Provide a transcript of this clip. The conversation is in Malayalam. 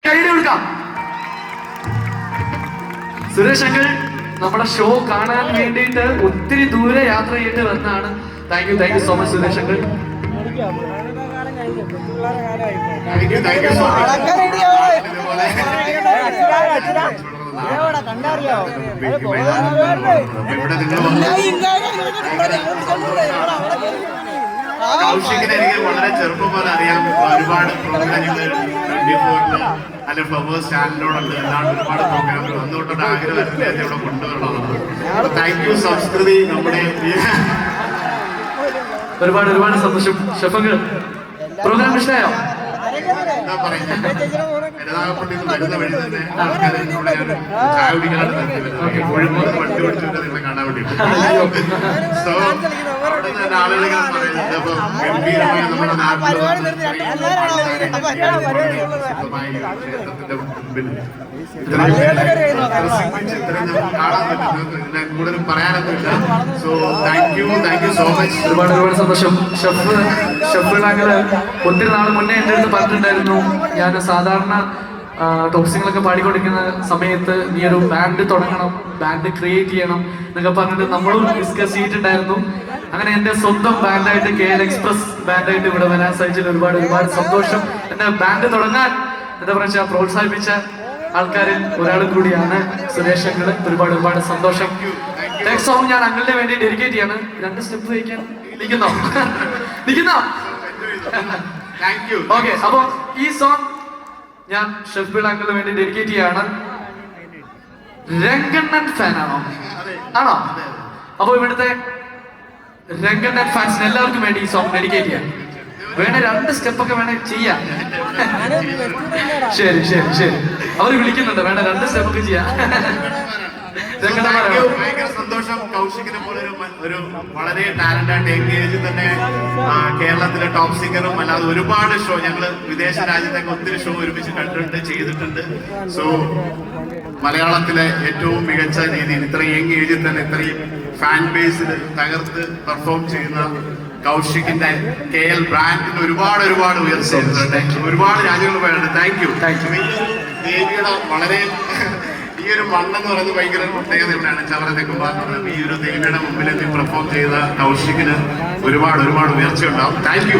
കൈയ്യടി കൊടുക്കാം. സുരേഷ് അങ്കിൾ നമ്മുടെ ഷോ കാണാൻ വേണ്ടിയിട്ട് ഒത്തിരി ദൂരെ യാത്ര ചെയ്തിട്ട് വന്നാണ്. Thank you so much Suresh uncle. കൗശികിനെ എനിക്ക് വളരെ ചെറുപ്പം പോലെ അറിയാം. ഒരുപാട് പ്രോഗ്രാമുകൾ അല്ലെ ഫ്ലവേഴ്സ് ചാനലിനോടുണ്ട്, അല്ലാണ്ട് ഒരുപാട് പ്രോഗ്രാമുകൾ വന്നുകൊണ്ടൊരു ആഗ്രഹത്തിൽ ഇവിടെ കൊണ്ടുവരണം. താങ്ക് യു സംസ്കൃതി. നമ്മുടെ ഒരുപാട് സന്തോഷം. ഷെഫങ്ങൾ പ്രോഗ്രാം ഇഷ്ടമായോ? എന്താ പറയുന്നത്, എഴുതാകപ്പെട്ടിന്ന് വരുന്ന വഴി തന്നെ ആൾക്കാരെ ചായ കുടിക്കാനായിട്ട് എപ്പോഴും വണ്ടി പിടിച്ചിട്ട് നിങ്ങളെ കാണാൻ വേണ്ടി. സോ അവിടെ നിന്ന് ആളുകൾ പറയുന്നത് അപ്പൊ ഗംഭീരമായി നമ്മുടെ നാട്ടിൽ കാണാൻ പറ്റുന്നത് കൂടുതലും പറയാനൊന്നുമില്ല. So thank you so much. ഒരുപാട് സന്തോഷം. ഷെഫുകളാങ്കില് ഒത്തിരി നാൾ മുന്നേ എൻ്റെ അടുത്ത് പറഞ്ഞിട്ടുണ്ടായിരുന്നു, ഞാൻ സാധാരണ ടോക്സിങ്ങളൊക്കെ പാടിക്കൊണ്ടിരിക്കുന്ന സമയത്ത് നീ ഒരു ബാൻഡ് തുടങ്ങണം, ബാൻഡ് ക്രിയേറ്റ് ചെയ്യണം എന്നൊക്കെ പറഞ്ഞിട്ട് നമ്മളും ഡിസ്കസ് ചെയ്തിട്ടുണ്ടായിരുന്നു. അങ്ങനെ എൻ്റെ സ്വന്തം ബാൻഡായിട്ട് KL Express ബാൻഡായിട്ട് ഇവിടെ വരാൻ സാധിച്ചതിൽ ഒരുപാട് സന്തോഷം. എന്നെ ബാൻഡ് തുടങ്ങാൻ എന്താ പറയുക പ്രോത്സാഹിപ്പിച്ച ആൾക്കാരിൽ ഒരാൾ കൂടിയാണ് സുരേഷ് അങ്കിള്. ഒരുപാട് സന്തോഷം. നെക്സ്റ്റ് സോങ് ഞാൻ അങ്കിളിന് വേണ്ടി ഡെഡിക്കേറ്റ് ചെയ്യാണ്. 2 സ്റ്റെപ്പ് വയ്ക്കാൻ നിൽക്കുന്നോ? ഓക്കെ, അപ്പൊ ഈ സോങ് ഞാൻ ഷെഫീൽ അങ്കിളിന് വേണ്ടി ഡെഡിക്കേറ്റ് ചെയ്യാണ്. രംഗണ്ണൻ ഫാനാണോ? ആണോ? അപ്പൊ ഇവിടുത്തെ രംഗണ്ണൻ ഫാൻസിന് എല്ലാവർക്കും വേണ്ടി ഈ സോങ് ഡെഡിക്കേറ്റ് ചെയ്യാം. വേണേ 2 സ്റ്റെപ്പൊക്കെ വേണേ ചെയ്യാം. ശരി അവർ വിളിക്കുന്നുണ്ട്, വേണേ 2 സ്റ്റെപ്പൊക്കെ ചെയ്യാം. ഭയങ്കര സന്തോഷം. കൗശികിനെ പോലെ ഒരു വളരെ ടാലന്റായിട്ട് എൻഗേജ് തന്നെ കേരളത്തിലെ ടോപ്പ് സിംഗറും അല്ലാതെ ഒരുപാട് ഷോ ഞങ്ങള് വിദേശ രാജ്യത്തൊക്കെ ഒത്തിരി ഷോ ഒരുമിച്ച് കണ്ടിട്ടുണ്ട്, ചെയ്തിട്ടുണ്ട്. സോ മലയാളത്തിലെ ഏറ്റവും മികച്ച രീതിയിൽ ഇത്രയും യങ് ഏജിൽ തന്നെ ഇത്രയും ഫാൻ ബേസിൽ തകർത്ത് പെർഫോം ചെയ്യുന്ന കൗശികിന്റെ KL ബ്രാൻഡിന് ഒരുപാട് ഉയർച്ച ഒരുപാട് രാജ്യങ്ങൾ പോയിട്ടുണ്ട്. Thank you. ദേവിയുടെ വളരെ ഈ ഒരു മണ്ണെന്ന് പറയുന്നത് ഭയങ്കര പ്രത്യേകത ഇവിടെയാണ്. ചവറ തെക്കുമ്പോൾ ഈ ഒരു ദേവിയുടെ മുമ്പിൽ പെർഫോം ചെയ്ത കൗശികിന് ഒരുപാട് ഉയർച്ച ഉണ്ടാവും. Thank you.